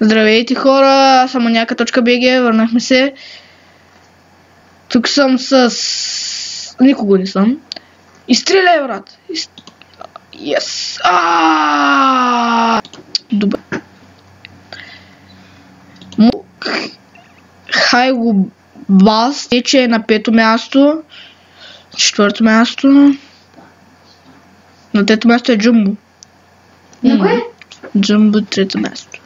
Здравейте хора, аз съм Маняка.bg, върнахме се. Тук съм с... Никого не съм. Изстреляй, брат! Yes! Добре. Хайго Бас тече на 5-то място. 4-то място. На 3-то място е Джумбо. На кое? Джумбо 3-то място.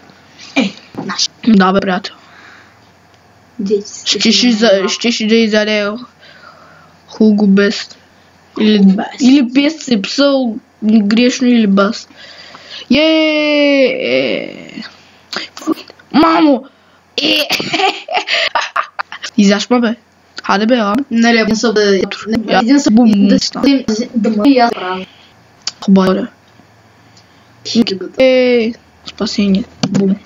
Наш. Да, бе, приятел. Щеше да изяде Хуго Бест. Или Бест се писал грешно, или Бас. Мамо! Изяшма, бе. Хайде, бе, ам. Нали, не са да... Един са Бум. да ме и аз правя. Хубаво. Спасение. Бум.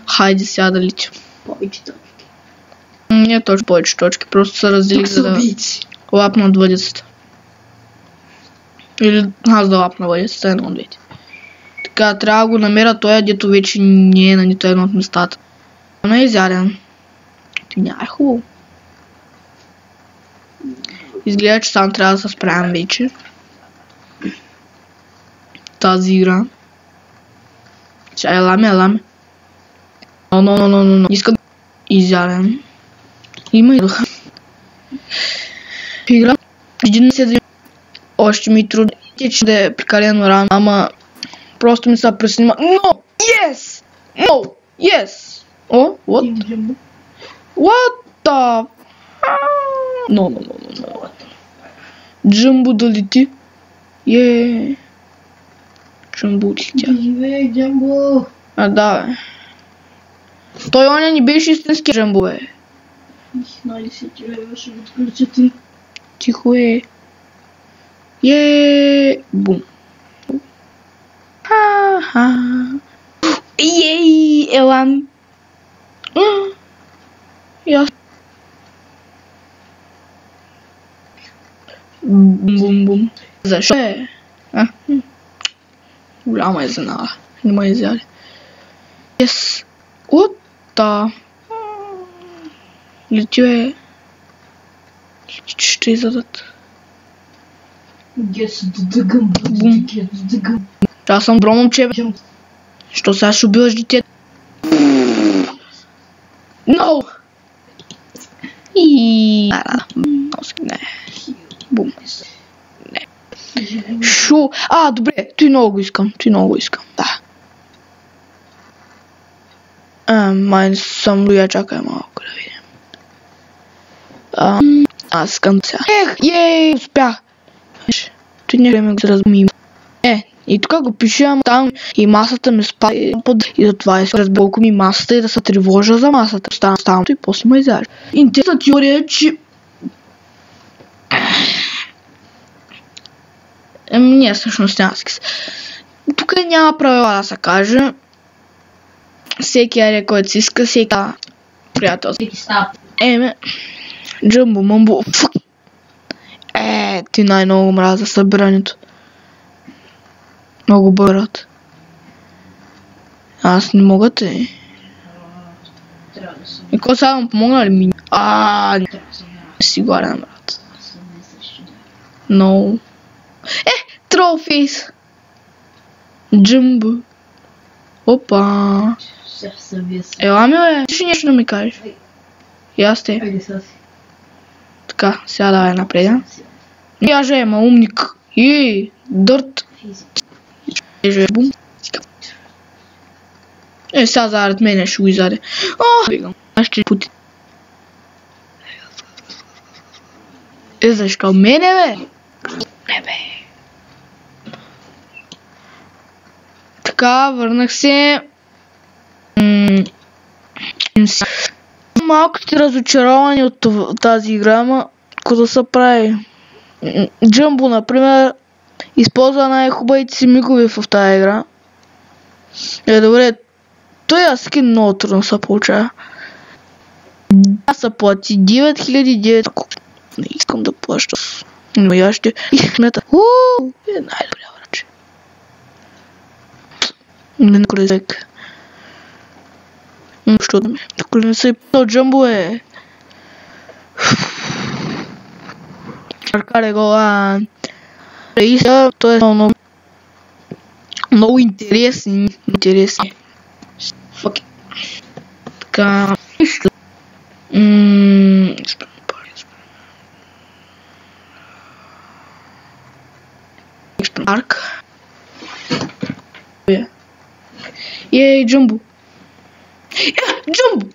Хайде сега да летим. Повече точки. Не точно повече точки, просто се разделих за да лапнат въдицата. Или аз да лапна въдицата, едно от двете. Така, трябва да го намеря той, дето вече не е на нито едно от местата. Но е изяден. Ти няма е хубаво. Изгледа, че сам трябва да се справям вече. Тази игра. Сега еламе. Но. Искам изяден. Има и духа. Игра. Един се да още ми трудно. Че да е прекалено рано, ама просто ми се преснима. No! Yes! No! Yes! О, what? What the... No. Джумбо да лети. Джумбо отлетя. Живей, Джамбо! Да, бе. Той оня не беше истински Джумбо, бе. Найде си тебе, ще го отключа ти. Тихо е. Бум. Елам. Яс. Бум. Защо е? Голяма е изненада. Не ме изяли. Yes. What the... Летю е... Ще изядат. Бум. Аз съм добро момче, бе. Що сега ще убиваш дете? No! Не. Бум. Не. Шо? Добре. Той много го искам. Да. Май съм луя, чакай малко да видим. Аз искам сега. Успях. Той не време го разумим. И тук го пишем там и масата ми спада и затова искам да разбера колко ми масата и да се тревожа за масата. Ставам и после ме изяжда. Интересна теория е, че... Не, всъщност няма скис. Тук няма правила да се каже. Всеки аре, който си иска, всеки приятел. Джумбо, мъмбо. Ти най-много мраза събирането. Много бърат. Аз не мога те. И кой сега му помогна ли ми? Не сигурен, брат. No. Трофейс. Джумбо. Опа. Елами, бе. Ще нещо да ми кажеш. И аз те. Така, сега давай напред. Я же ема умник. Дърт. Бум. Сега заред мене ще го изяде. Аз ще пути. Защо мене, бе? Не, бе. Така, върнах се. Малко сте разочаровани от тази игра, ама какво да се прави? Джумбо, например, използва най-хубавите си мигове в тази игра. Добре, той скин много трудно се получава. Да се плати 9900. Не искам да плаща. Но я ще... Смета. Най-добре, враче. Не на кръзек. Що да ме? Тук не се писал Джамбо е. Аркаде го, и сега той е много интересни. Фак. Така. Арк. Ей, Джамбо. Джамбо!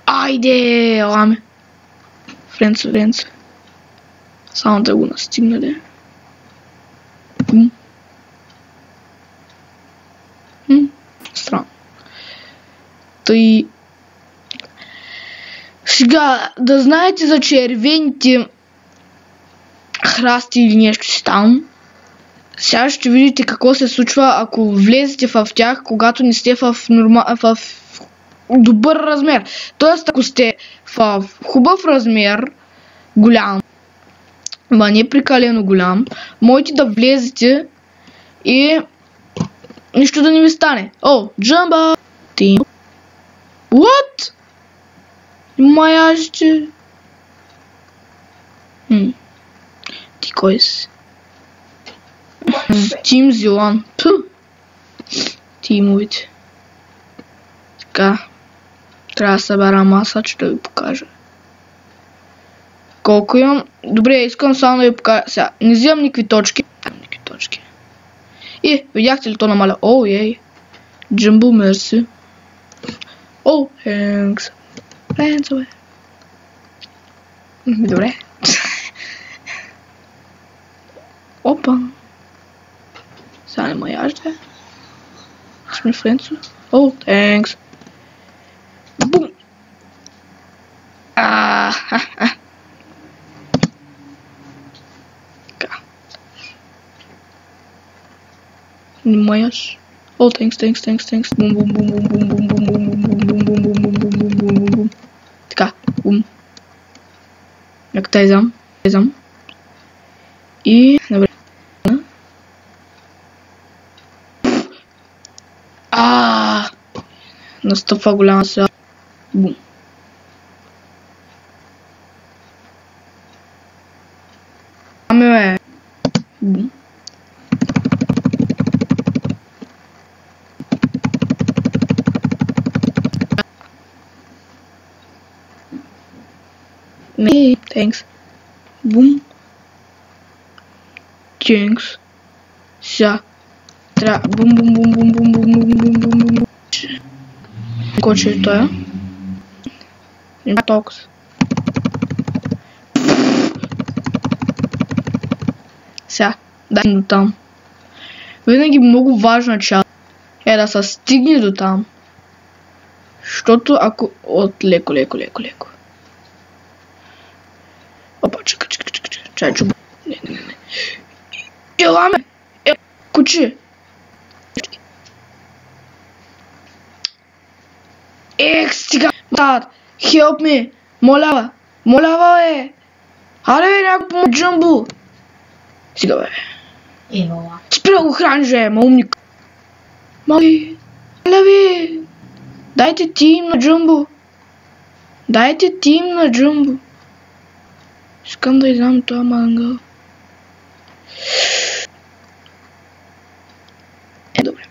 Айде, ламе. Френц. Само да го настигна, де. Странно. Тъй... Сега, да знаете за червените храсти или нещо си там. Сега ще видите какво се случва, ако влезете в тях, когато не сте в добър размер. Тоест, ако сте в хубав размер, голям, ма не прекалено голям, можете да влезете и нищо да не ви стане. О, Джамба! Ти... What? Маяжите... Ти кой си? Тим Зилан. Тимовите. Така. Трябва да събера маса, че да ви покажа. Колко имам? Добре, искам само да ви покажа. Сега, не взимам никакви точки. И, видяхте ли то намаля? О, ей. Джамбо, мерси. О, хенкс. Френцове. Добре. Опа. Сега не ма яжда. Сме френцо. О, тенкс. Бум. Така. Не ма яж. О, тенкс. Бум, бум. Така, бум. Нека тайзам. И, добре. Настъпва голяма сега. Бум. Бум. Не, thanks. Бум. Тенкс. Ся. Трябва. Бум. Коче е тоя. Няма толкова. Сега, дай до там. Винаги много важна част е да се стигне до там. Защото ако... От леко. Опа, чакай. Чуба. Не. Еламе! Куче! Стига! Help me! Молява, бе! Аре, бе, някой помогни Джамбо! Стига, бе! Спри да го храниш, бе, умник! Моля, бе! Дайте тим на Джамбо! Искам да издам това мангал. Добре.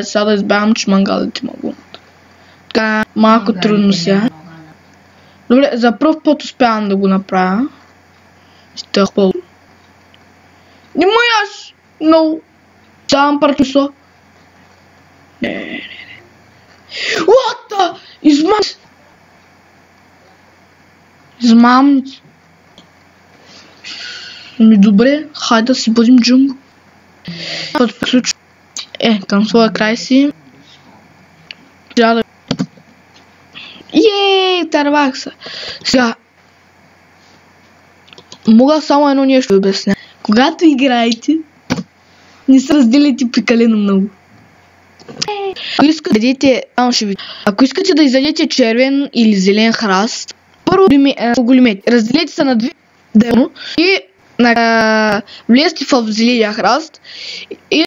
Сега да избавям, че мангалите могат. Така, малко трудно сега. Добре, за пръв път успявам да го направя. Ще хвъл. Не му яш! No! Давам партнесо. Не. What the? Измамници. Добре, хайде да си бъдем Джамбо. Към своя край си. Тървах се. Сега. Мога само едно нещо да обясня. Когато играете, не се разделяйте прекалено много. Ако искате да изядете червен или зелен храст, първо го лимете. Разделете се на две и влезте в зеления храст и